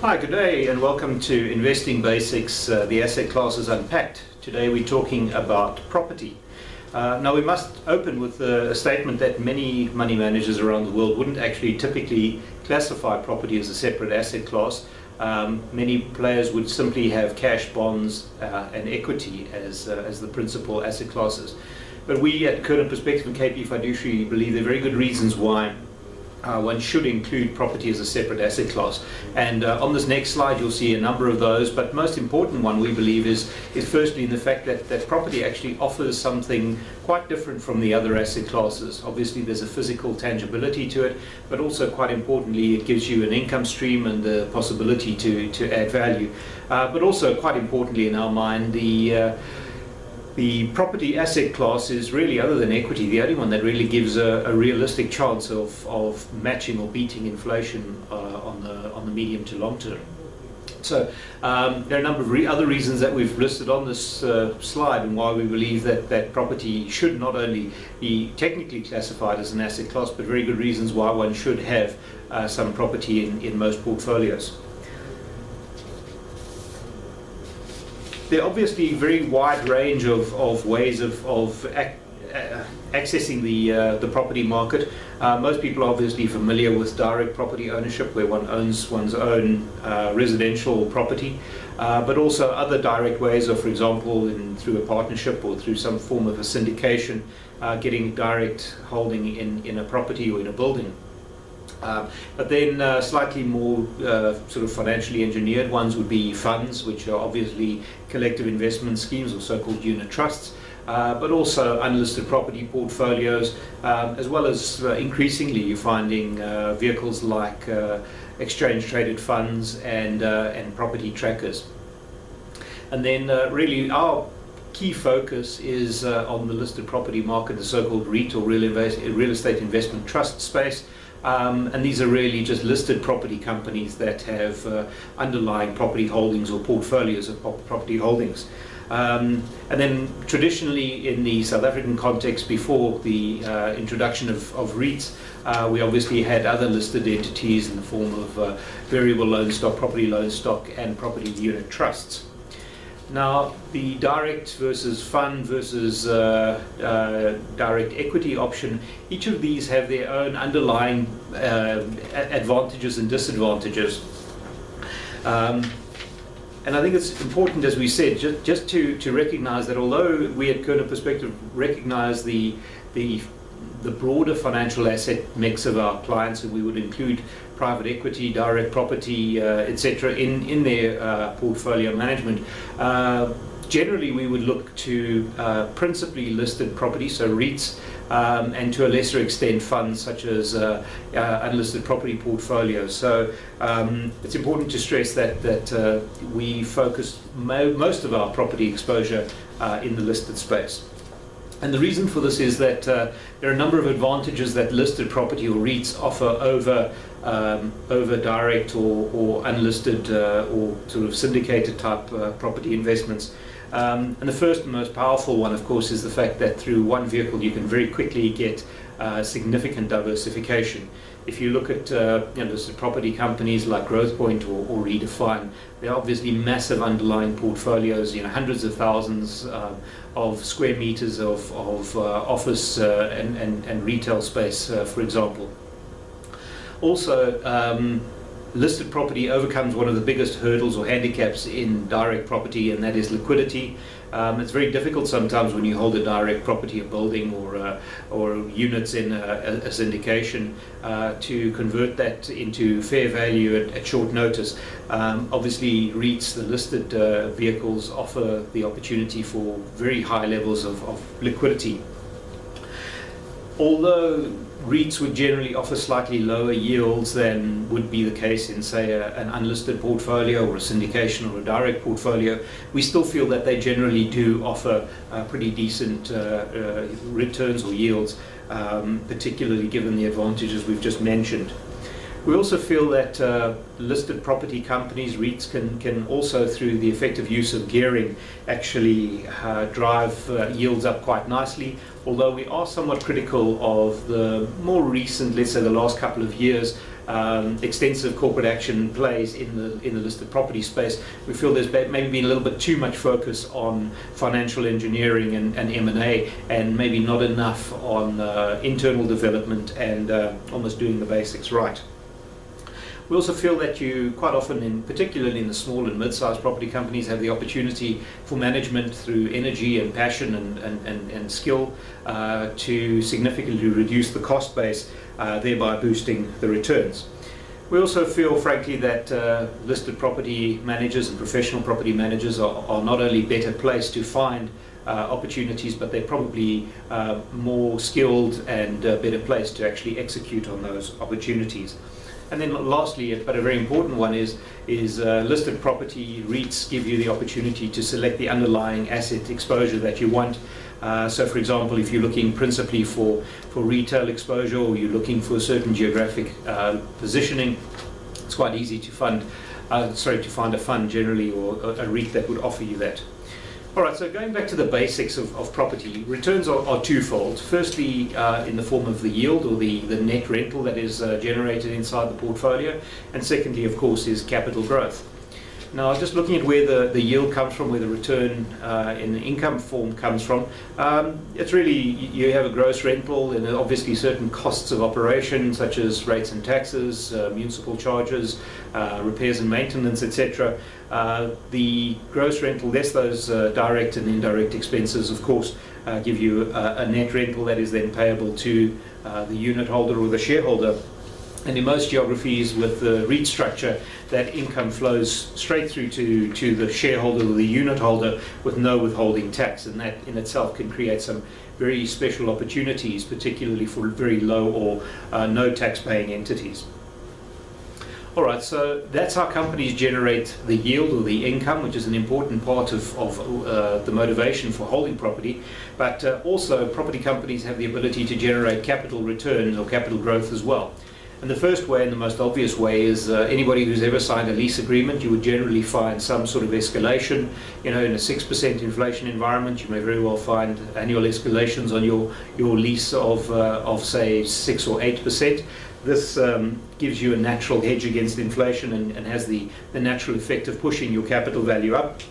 Hi, good day and welcome to Investing Basics, the asset classes unpacked. Today we're talking about property. Now we must open with a statement that many money managers around the world wouldn't actually typically classify property as a separate asset class. Many players would simply have cash, bonds and equity as the principal asset classes. But we at Korner Perspective and KP Fiduciary believe there are very good reasons why one should include property as a separate asset class. And on this next slide you'll see a number of those, but most important one we believe is firstly in the fact that property actually offers something quite different from the other asset classes. Obviously there's a physical tangibility to it, but also quite importantly it gives you an income stream and the possibility to add value. But also quite importantly in our mind, the property asset class is really, other than equity, the only one that really gives a realistic chance of matching or beating inflation on the medium to long term. So there are a number of other reasons that we've listed on this slide and why we believe that property should not only be technically classified as an asset class, but very good reasons why one should have some property in most portfolios. There are obviously a very wide range of ways of accessing the property market. Most people are obviously familiar with direct property ownership, where one owns one's own residential property, but also other direct ways of, for example, through a partnership or through some form of a syndication, getting direct holding in a property or in a building. But then slightly more sort of financially engineered ones would be funds, which are obviously collective investment schemes or so-called unit trusts, but also unlisted property portfolios, as well as increasingly you're finding vehicles like exchange-traded funds and property trackers. And then really our key focus is on the listed property market, the so-called REIT or real estate investment trust space. And these are really just listed property companies that have underlying property holdings or portfolios of property holdings. And then traditionally in the South African context, before the introduction of REITs, we obviously had other listed entities in the form of variable loan stock, property loan stock and property unit trusts. Now, the direct versus fund versus direct equity option, each of these have their own underlying advantages and disadvantages. And I think it's important, as we said, just to recognize that although we at Korner Perspective recognize the broader financial asset mix of our clients, and we would include private equity, direct property, etc. in their portfolio management. Generally, we would look to principally listed property, so REITs, and to a lesser extent funds such as unlisted property portfolios. So it's important to stress that we focus most of our property exposure in the listed space. And the reason for this is that there are a number of advantages that listed property or REITs offer over direct or unlisted or sort of syndicated type property investments. And the first and most powerful one, of course, is the fact that through one vehicle you can very quickly get significant diversification. If you look at listed property companies like Growthpoint or Redefine, they're obviously massive underlying portfolios, hundreds of thousands of square meters of office and retail space, for example. Also, listed property overcomes one of the biggest hurdles or handicaps in direct property, and that is liquidity. It's very difficult sometimes when you hold a direct property, a building or units in a syndication, to convert that into fair value at short notice. Obviously REITs, the listed vehicles, offer the opportunity for very high levels of liquidity. Although REITs would generally offer slightly lower yields than would be the case in, say, an unlisted portfolio or a syndication or a direct portfolio, we still feel that they generally do offer pretty decent returns or yields, particularly given the advantages we've just mentioned. We also feel that listed property companies, REITs, can also, through the effective use of gearing, actually drive yields up quite nicely. Although we are somewhat critical of the more recent, let's say the last couple of years, extensive corporate action plays in the listed property space. We feel there's maybe been a little bit too much focus on financial engineering and M&A, and maybe not enough on internal development and almost doing the basics right. We also feel that you quite often, particularly in the small and mid-sized property companies, have the opportunity for management through energy and passion and skill to significantly reduce the cost base, thereby boosting the returns. We also feel, frankly, that listed property managers and professional property managers are not only better placed to find opportunities, but they're probably more skilled and better placed to actually execute on those opportunities. And then lastly, but a very important one, is listed property REITs give you the opportunity to select the underlying asset exposure that you want. So for example, if you're looking principally for retail exposure, or you're looking for a certain geographic positioning, it's quite easy to find a fund generally, or a REIT that would offer you that. All right, so going back to the basics of property, returns are twofold. Firstly, in the form of the yield, or the net rental that is generated inside the portfolio. And secondly, of course, is capital growth. Now, just looking at where the yield comes from, where the return in the income form comes from, it's really, you have a gross rental and obviously certain costs of operation, such as rates and taxes, municipal charges, repairs and maintenance, etc. The gross rental, less those direct and indirect expenses, of course, give you a net rental that is then payable to the unit holder or the shareholder. And in most geographies with the REIT structure, that income flows straight through to the shareholder or the unit holder with no withholding tax, and that in itself can create some very special opportunities, particularly for very low or no tax-paying entities. All right, so that's how companies generate the yield or the income, which is an important part of the motivation for holding property. But also, property companies have the ability to generate capital returns or capital growth as well. And the first way, and the most obvious way, is anybody who's ever signed a lease agreement, you would generally find some sort of escalation. You know, in a 6% inflation environment, you may very well find annual escalations on your lease of say 6 or 8%. This gives you a natural hedge against inflation and has the natural effect of pushing your capital value up.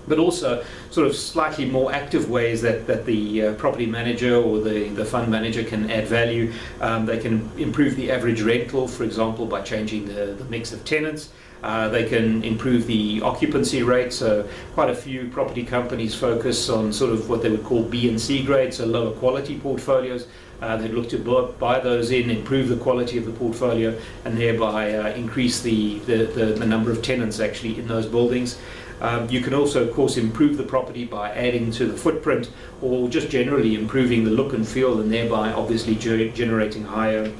But also sort of slightly more active ways that the property manager or the fund manager can add value. They can improve the average rental, for example, by changing the mix of tenants. They can improve the occupancy rate. So quite a few property companies focus on sort of what they would call B and C grades, so lower quality portfolios. They look to buy those in, improve the quality of the portfolio, and thereby increase the number of tenants actually in those buildings. You can also, of course, improve the property by adding to the footprint, or just generally improving the look and feel, and thereby obviously generating higher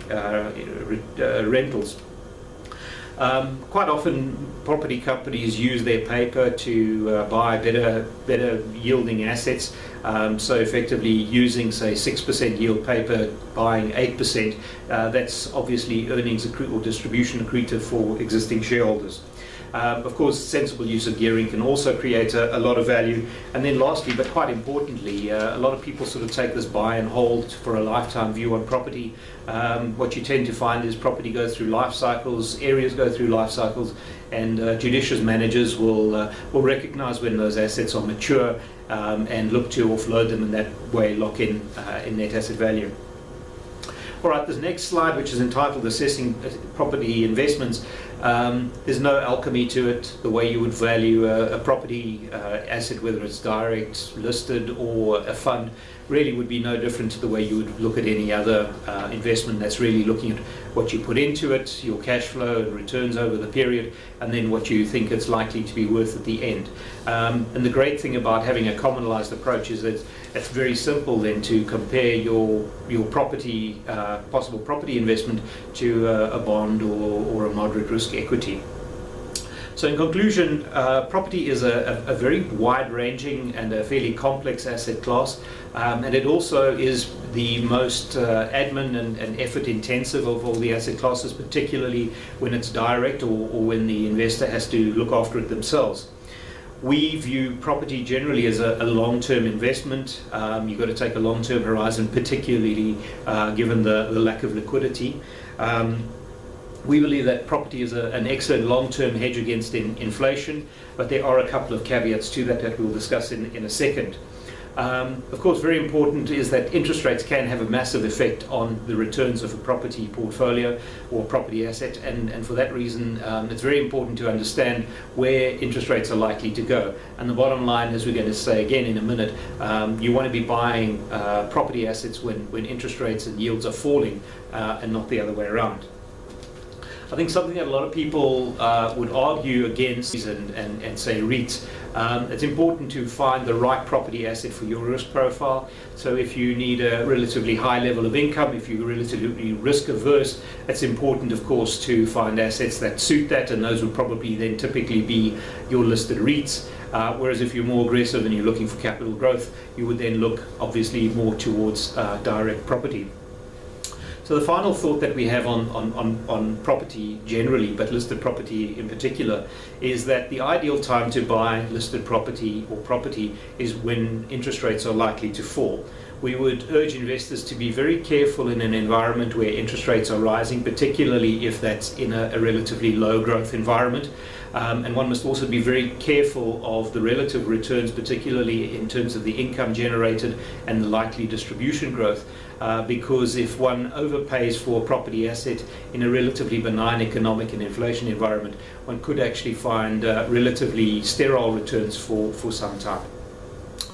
rentals. Quite often property companies use their paper to buy better yielding assets. So effectively using, say, 6% yield paper, buying 8%, that's obviously earnings or distribution accretive for existing shareholders. Of course, sensible use of gearing can also create a lot of value. And then lastly, but quite importantly, a lot of people sort of take this buy and hold for a lifetime view on property. What you tend to find is property goes through life cycles, areas go through life cycles, and judicious managers will recognize when those assets are mature and look to offload them, and that way lock in net asset value. All right, this next slide, which is entitled Assessing Property Investments, there's no alchemy to it. The way you would value a property asset, whether it's direct, listed, or a fund, really would be no different to the way you would look at any other investment. That's really looking at what you put into it, your cash flow and returns over the period, and then what you think it's likely to be worth at the end. And the great thing about having a commonalized approach is that it's very simple then to compare your property, possible property investment to a bond or a moderate risk equity. So in conclusion, property is a very wide-ranging and a fairly complex asset class, and it also is the most admin and effort-intensive of all the asset classes, particularly when it's direct or when the investor has to look after it themselves. We view property generally as a long-term investment. You've got to take a long-term horizon, particularly given the lack of liquidity. We believe that property is an excellent long-term hedge against inflation, but there are a couple of caveats to that we'll discuss in a second. Of course, very important is that interest rates can have a massive effect on the returns of a property portfolio or property asset, and for that reason it's very important to understand where interest rates are likely to go. And the bottom line, as we're going to say again in a minute, you want to be buying property assets when interest rates and yields are falling and not the other way around. I think something that a lot of people would argue against and say REITs. It's important to find the right property asset for your risk profile. So if you need a relatively high level of income, if you're relatively risk averse, it's important, of course, to find assets that suit that, and those would probably then typically be your listed REITs. Whereas if you're more aggressive and you're looking for capital growth, you would then look obviously more towards direct property. So the final thought that we have on property generally, but listed property in particular, is that the ideal time to buy listed property or property is when interest rates are likely to fall. We would urge investors to be very careful in an environment where interest rates are rising, particularly if that's in a relatively low growth environment. And one must also be very careful of the relative returns, particularly in terms of the income generated and the likely distribution growth, because if one overpays for a property asset in a relatively benign economic and inflation environment, one could actually find relatively sterile returns for some time.